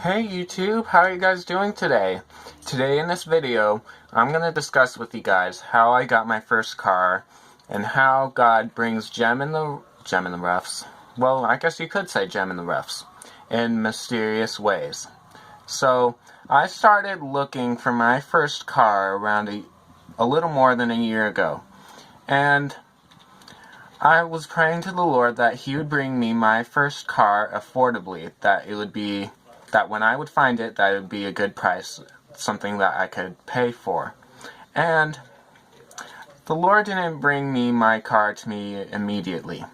Hey YouTube, how are you guys doing today? Today in this video, I'm going to discuss with you guys how I got my first car and how God brings gem in the roughs. Well, I guess you could say gem in the roughs in mysterious ways. So, I started looking for my first car around a little more than a year ago. And I was praying to the Lord that He would bring me my first car affordably, that when I would find it, that it would be a good price, something that I could pay for. And the Lord didn't bring me my car to me immediately.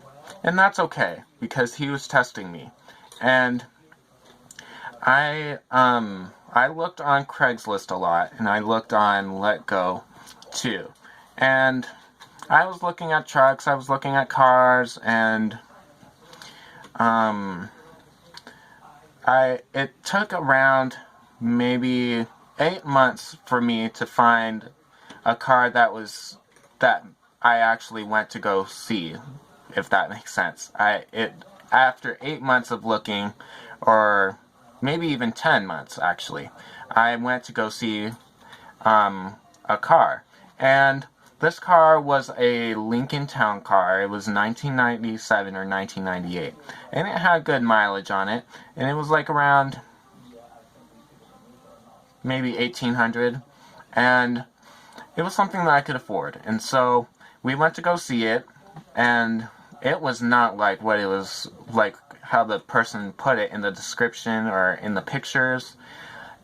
And that's okay, because He was testing me. And I looked on Craigslist a lot, and I looked on Letgo too. And I was looking at trucks, I was looking at cars, and it took around maybe 8 months for me to find a car that I actually went to go see, if that makes sense. After 8 months of looking, or maybe even 10 months actually, I went to go see a car. And this car was a Lincoln Town car. It was 1997 or 1998. And it had good mileage on it. And it was like around maybe 1800. And it was something that I could afford. And so we went to go see it. And it was not like what it was like, how the person put it in the description or in the pictures.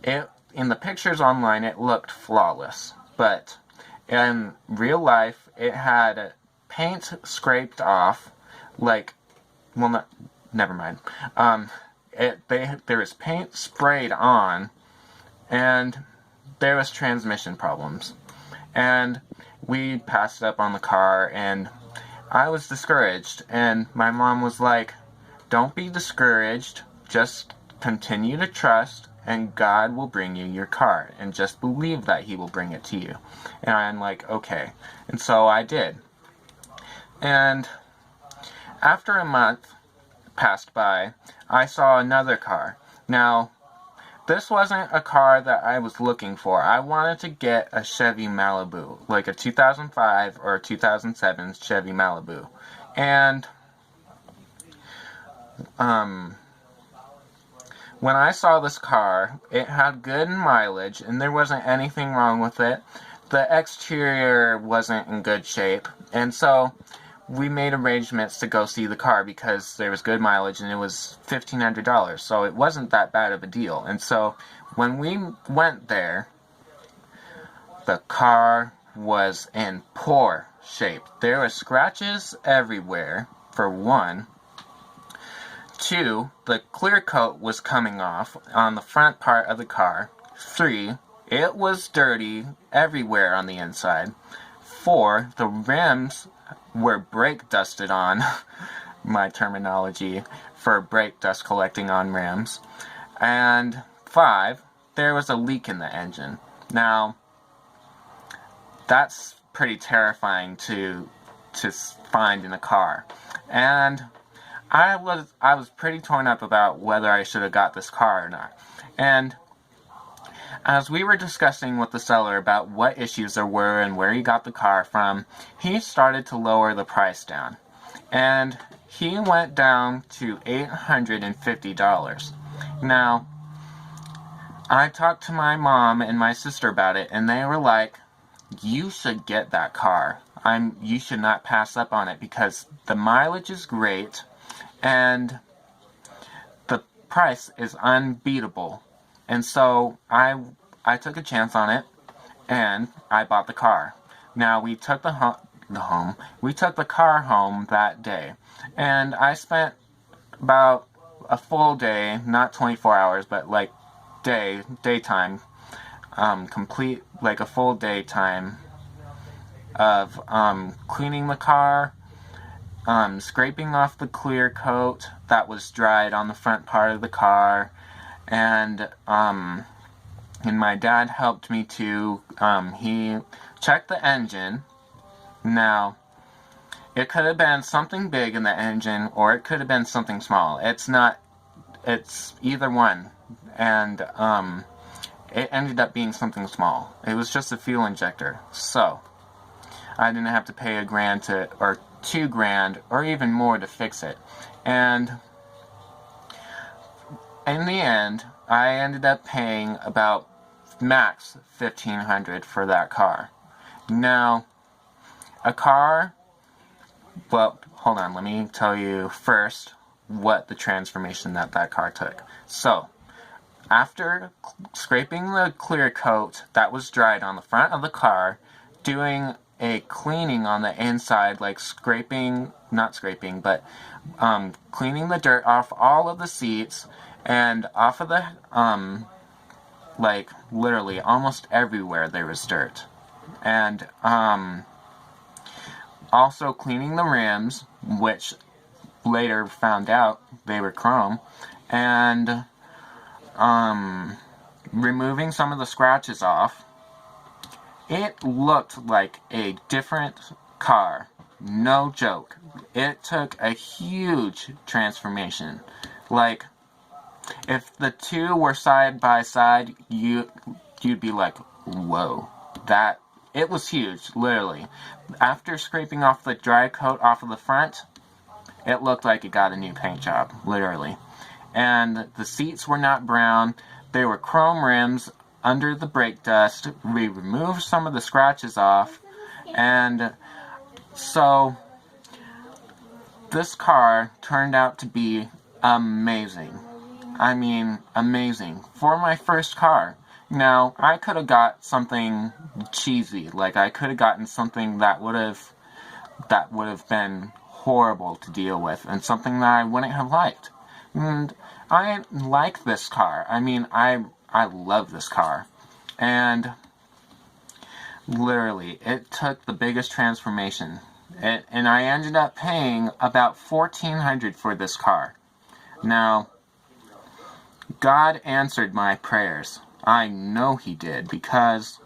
In the pictures online, it looked flawless. But in real life, it had paint scraped off, never mind. There was paint sprayed on, and there was transmission problems. And we passed up on the car, and I was discouraged, and my mom was like, "Don't be discouraged, just continue to trust, and God will bring you your car, and just believe that He will bring it to you." And I'm like, okay. And so I did. And after a month passed by, I saw another car. Now, this wasn't a car that I was looking for. I wanted to get a Chevy Malibu, like a 2005 or 2007 Chevy Malibu. And when I saw this car, it had good mileage, and there wasn't anything wrong with it. The exterior wasn't in good shape, and so we made arrangements to go see the car because there was good mileage, and it was $1,500, so it wasn't that bad of a deal. And so when we went there, the car was in poor shape. There were scratches everywhere, for one. 2, the clear coat was coming off on the front part of the car. 3, it was dirty everywhere on the inside. 4, the rims were brake dusted on. My terminology for brake dust collecting on rims. And 5, there was a leak in the engine. Now, that's pretty terrifying to find in a car. And I was pretty torn up about whether I should have got this car or not. And as we were discussing with the seller about what issues there were and where he got the car from, he started to lower the price down. And he went down to $850. Now, I talked to my mom and my sister about it, and they were like, "You should get that car. You should not pass up on it because the mileage is great, and the price is unbeatable." And so I took a chance on it, and I bought the car. Now we took we took the car home that day, and I spent about a full day, not 24 hours, but like daytime, complete, like a full daytime of cleaning the car, scraping off the clear coat that was dried on the front part of the car, and my dad helped me too. He checked the engine. Now, it could have been something big in the engine, or it could have been something small. It's not it's either one, and it ended up being something small. It was just a fuel injector, so I didn't have to pay $1,000 or $2,000 or even more to fix it. And in the end, I ended up paying about max $1,500 for that car. Now, a car, well, hold on, let me tell you first what the transformation that car took. So, after scraping the clear coat that was dried on the front of the car, doing a cleaning on the inside, like cleaning the dirt off all of the seats and off of the, like literally almost everywhere there was dirt. And, also cleaning the rims, which later found out they were chrome, and, removing some of the scratches off. It looked like a different car. No joke. It took a huge transformation. Like, if the two were side by side, you'd be like, whoa. It was huge, literally. After scraping off the dry coat off of the front, it looked like it got a new paint job, literally. And the seats were not brown. They were chrome rims under the brake dust. We removed some of the scratches off. And so, this car turned out to be amazing. I mean, amazing. For my first car. Now, I could have got something cheesy. Like, I could have gotten something that would have been horrible to deal with, and something that I wouldn't have liked. And I like this car. I mean, I love this car. And literally, it took the biggest transformation. And I ended up paying about $1,400 for this car. Now, God answered my prayers. I know He did, because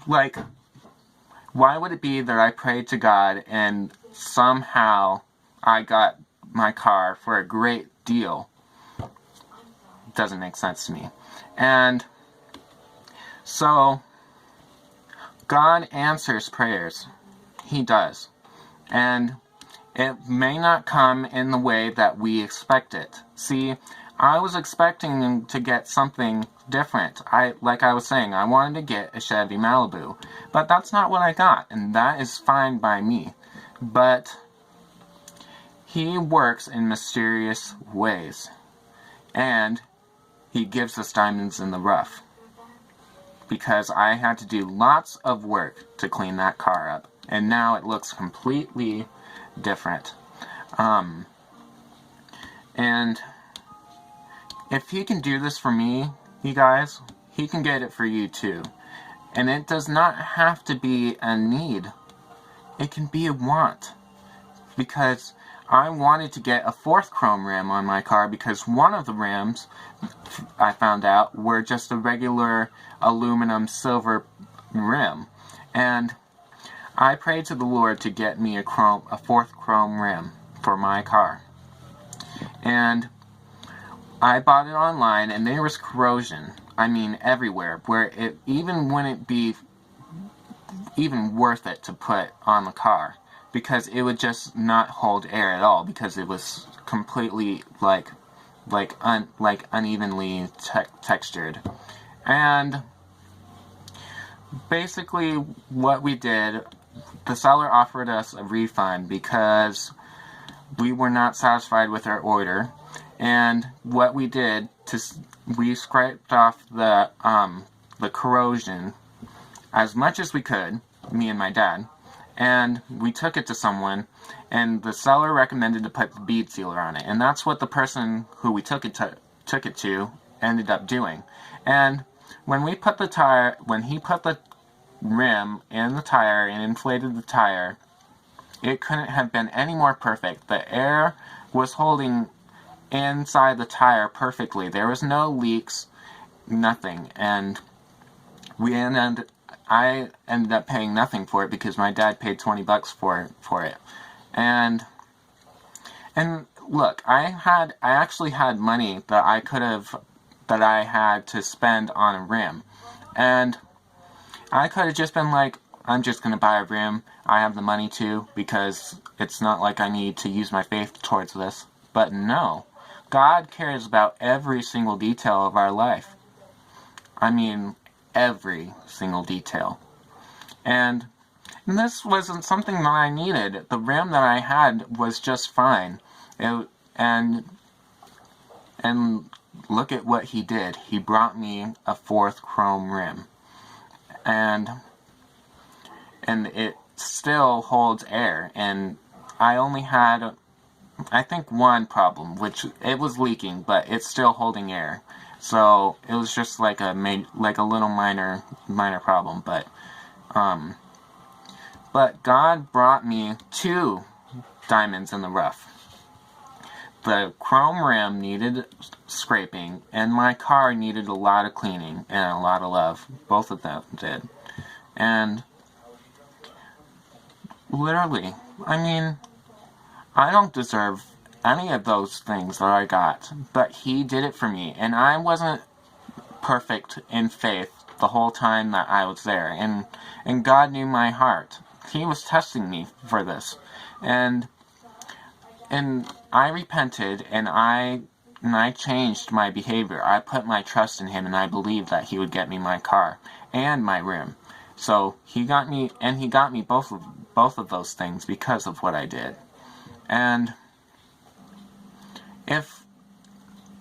why would it be that I prayed to God and somehow I got my car for a great deal? Doesn't make sense to me. And so, God answers prayers. He does. And it may not come in the way that we expect it. See, I was expecting to get something different. Like I was saying, I wanted to get a Chevy Malibu. But that's not what I got, and that is fine by me. But He works in mysterious ways. And He gives us diamonds in the rough. Because I had to do lots of work to clean that car up. And now it looks completely different. And if He can do this for me, you guys, He can get it for you too. And it does not have to be a need. It can be a want. Because I wanted to get a 4th chrome rim on my car, because one of the rims, I found out, were just a regular aluminum silver rim. And I prayed to the Lord to get me a 4th chrome rim for my car. And I bought it online, and there was corrosion. I mean, everywhere, where it even wouldn't be even worth it to put on the car, because it would just not hold air at all, because it was completely unevenly textured. And basically, what we did, the seller offered us a refund because we were not satisfied with our order. And what we did, we scraped off the corrosion as much as we could, me and my dad, and we took it to someone, and the seller recommended to put the bead sealer on it, and that's what the person who we took it to ended up doing. And when he put the rim in the tire and inflated the tire, it couldn't have been any more perfect. The air was holding inside the tire perfectly. There was no leaks, nothing. And I ended up paying nothing for it because my dad paid $20 for it. And look, I actually had money that I had to spend on a rim. And I could have just been like, I'm just going to buy a rim. I have the money to, because it's not like I need to use my faith towards this. But no. God cares about every single detail of our life. I mean, every single detail. And this wasn't something that I needed. The rim that I had was just fine. And look at what he did. He brought me a 4th chrome rim. And it still holds air. And I only had, I think, one problem, which it was leaking, but it's still holding air. So it was just like a little minor problem. But God brought me 2 diamonds in the rough. The chrome rim needed scraping, and my car needed a lot of cleaning and a lot of love. Both of them did. And literally, I mean, I don't deserve any of those things that I got, but he did it for me, and I wasn't perfect in faith the whole time that I was there, and God knew my heart. He was testing me for this, and I repented, and I changed my behavior. I put my trust in him, and I believed that he would get me my car and my rim. So he got me both of those things because of what I did. And if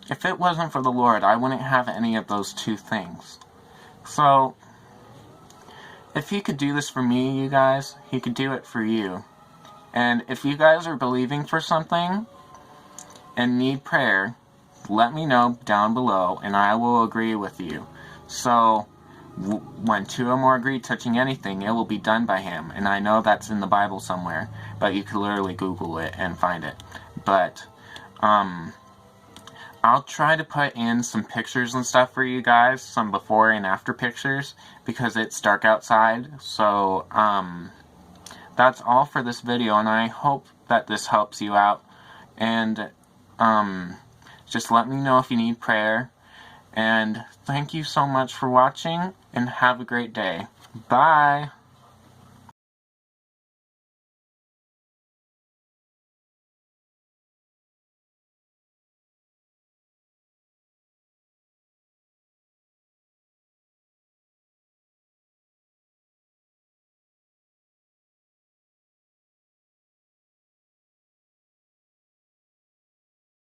it wasn't for the Lord, I wouldn't have any of those 2 things. So if he could do this for me, you guys, he could do it for you. And if you guys are believing for something and need prayer, let me know down below, and I will agree with you. So when 2 or more agree touching anything, it will be done by him. And I know that's in the Bible somewhere, but you can literally Google it and find it. But I'll try to put in some pictures and stuff for you guys, some before and after pictures, because it's dark outside. So that's all for this video, and I hope that this helps you out. And just let me know if you need prayer. And thank you so much for watching, and have a great day. Bye!